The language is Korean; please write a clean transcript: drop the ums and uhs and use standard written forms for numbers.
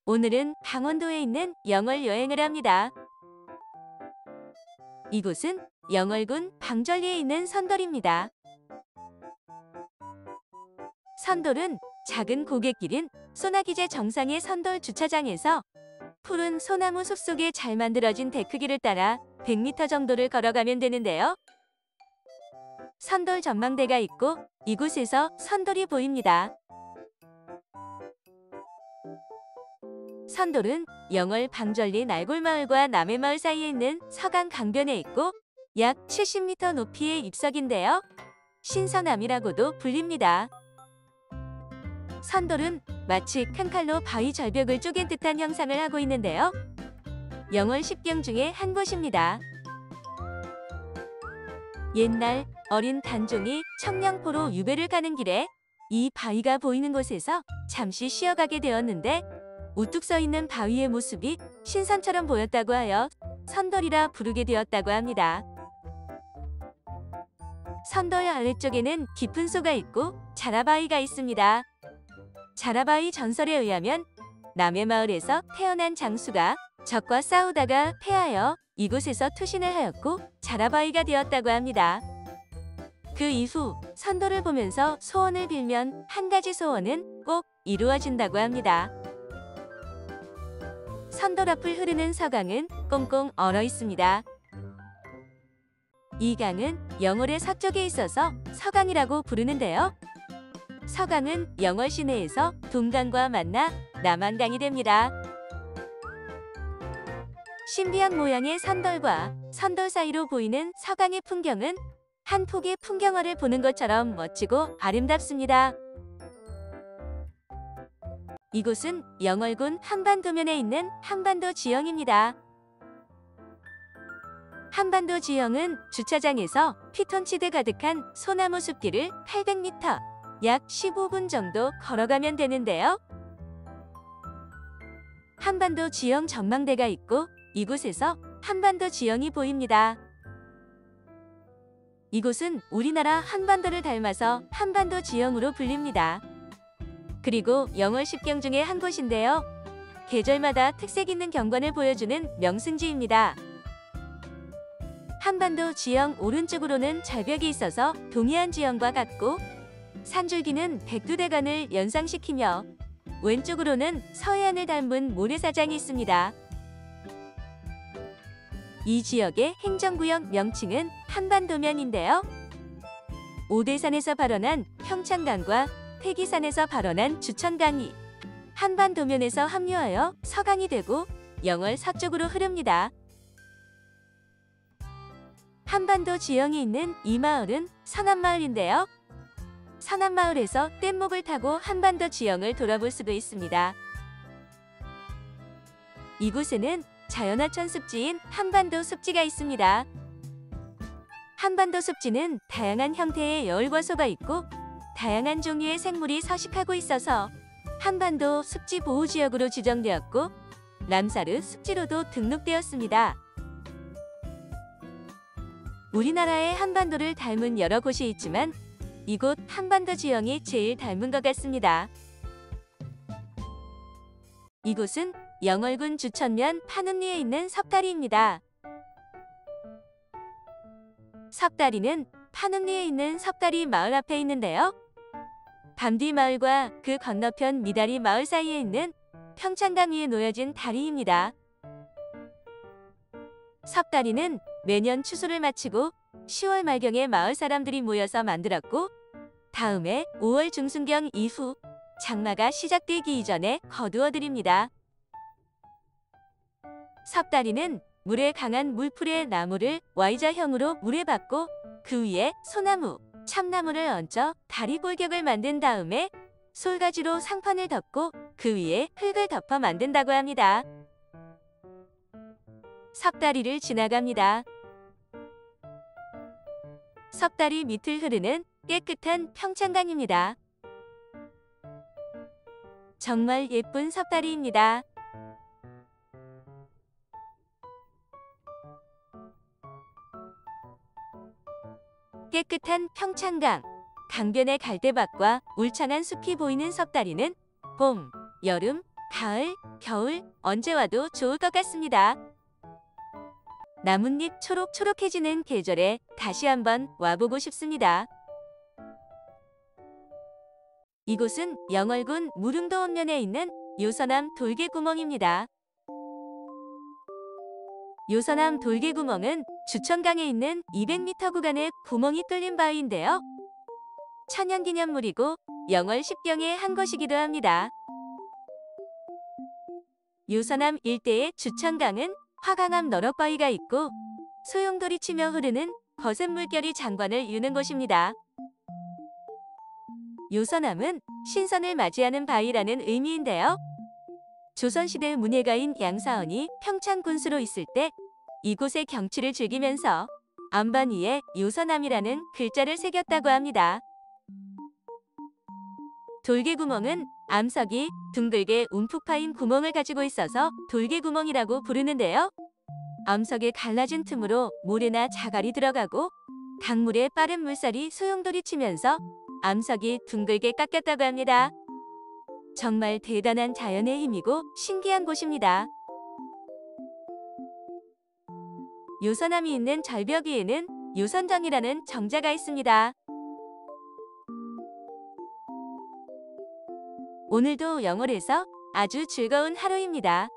오늘은 강원도에 있는 영월 여행을 합니다. 이곳은 영월군 방절리에 있는 선돌입니다. 선돌은 작은 고갯길인 소나기제 정상의 선돌 주차장에서 푸른 소나무 숲속에 잘 만들어진 데크길을 따라 100m 정도를 걸어가면 되는데요. 선돌 전망대가 있고 이곳에서 선돌이 보입니다. 선돌은 영월 방절리 날골마을과 남해마을 사이에 있는 서강 강변에 있고 약 70m 높이의 입석인데요. 신선암이라고도 불립니다. 선돌은 마치 큰 칼로 바위 절벽을 쪼갠 듯한 형상을 하고 있는데요. 영월 10경 중에 한 곳입니다. 옛날 어린 단종이 청량포로 유배를 가는 길에 이 바위가 보이는 곳에서 잠시 쉬어가게 되었는데 우뚝 서 있는 바위의 모습이 신선처럼 보였다고 하여 선돌이라 부르게 되었다고 합니다. 선돌 아래쪽에는 깊은 소가 있고 자라바위가 있습니다. 자라바위 전설에 의하면 남해마을에서 태어난 장수가 적과 싸우다가 패하여 이곳에서 투신을 하였고 자라바위가 되었다고 합니다. 그 이후 선돌을 보면서 소원을 빌면 한 가지 소원은 꼭 이루어진다고 합니다. 선돌 앞을 흐르는 서강은 꽁꽁 얼어 있습니다. 이 강은 영월의 서쪽에 있어서 서강이라고 부르는데요. 서강은 영월 시내에서 동강과 만나 남한강이 됩니다. 신비한 모양의 선돌과 선돌 사이로 보이는 서강의 풍경은 한 폭의 풍경화를 보는 것처럼 멋지고 아름답습니다. 이곳은 영월군 한반도면에 있는 한반도 지형입니다. 한반도 지형은 주차장에서 피톤치드 가득한 소나무 숲길을 800m, 약 15분 정도 걸어가면 되는데요. 한반도 지형 전망대가 있고 이곳에서 한반도 지형이 보입니다. 이곳은 우리나라 한반도를 닮아서 한반도 지형으로 불립니다. 그리고 영월 10경 중에 한 곳인데요. 계절마다 특색 있는 경관을 보여주는 명승지입니다. 한반도 지형 오른쪽으로는 절벽이 있어서 동해안 지형과 같고 산줄기는 백두대간을 연상시키며 왼쪽으로는 서해안을 닮은 모래사장이 있습니다. 이 지역의 행정구역 명칭은 한반도면인데요. 오대산에서 발원한 평창강과 태기산에서 발원한 주천강이 한반도면에서 합류하여 서강이 되고 영월 서쪽으로 흐릅니다. 한반도 지형이 있는 이 마을은 선암마을인데요. 선암마을에서 뗏목을 타고 한반도 지형을 돌아볼 수도 있습니다. 이곳에는 자연하천 습지인 한반도 습지가 있습니다. 한반도 습지는 다양한 형태의 여울과 소가 있고 다양한 종류의 생물이 서식하고 있어서 한반도 습지 보호지역으로 지정되었고 람사르 습지로도 등록되었습니다. 우리나라의 한반도를 닮은 여러 곳이 있지만 이곳 한반도 지형이 제일 닮은 것 같습니다. 이곳은 영월군 주천면 판읍리에 있는 석다리입니다. 석다리는 판읍리에 있는 석다리 마을 앞에 있는데요. 밤뒤 마을과 그 건너편 미다리 마을 사이에 있는 평창강 위에 놓여진 다리입니다. 석다리는 매년 추수를 마치고 10월 말경에 마을 사람들이 모여서 만들었고 다음해 5월 중순경 이후 장마가 시작되기 이전에 거두어드립니다. 석다리는 물에 강한 물풀의 나무를 Y자형으로 물에 박고 그 위에 소나무, 참나무를 얹어 다리 골격을 만든 다음에 솔가지로 상판을 덮고 그 위에 흙을 덮어 만든다고 합니다. 석다리를 지나갑니다. 석다리 밑을 흐르는 깨끗한 평창강입니다. 정말 예쁜 석다리입니다. 깨끗한 평창강, 강변의 갈대밭과 울창한 숲이 보이는 석다리는 봄, 여름, 가을, 겨울 언제 와도 좋을 것 같습니다. 나뭇잎 초록초록해지는 계절에 다시 한번 와보고 싶습니다. 이곳은 영월군 무릉도 원면에 있는 요서남 돌개구멍입니다. 요서남 돌개구멍은 주천강에 있는 200m 구간의 구멍이 뚫린 바위인데요. 천연기념물이고 영월 10경의 한 곳이기도 합니다. 요서남 일대의 주천강은 화강암 너럭바위가 있고 소용돌이 치며 흐르는 거센 물결이 장관을 이루는 곳입니다. 요서남은 신선을 맞이하는 바위라는 의미인데요. 조선시대 문예가인 양사원이 평창 군수로 있을 때 이곳의 경치를 즐기면서 안반 위에 요서남이라는 글자를 새겼다고 합니다. 돌개구멍은 암석이 둥글게 움푹 파인 구멍을 가지고 있어서 돌개구멍이라고 부르는데요. 암석의 갈라진 틈으로 모래나 자갈이 들어가고 강물에 빠른 물살이 소용돌이 치면서 암석이 둥글게 깎였다고 합니다. 정말 대단한 자연의 힘이고 신기한 곳입니다. 요서남이 있는 절벽 위에는 요선정이라는 정자가 있습니다. 오늘도 영월에서 아주 즐거운 하루입니다.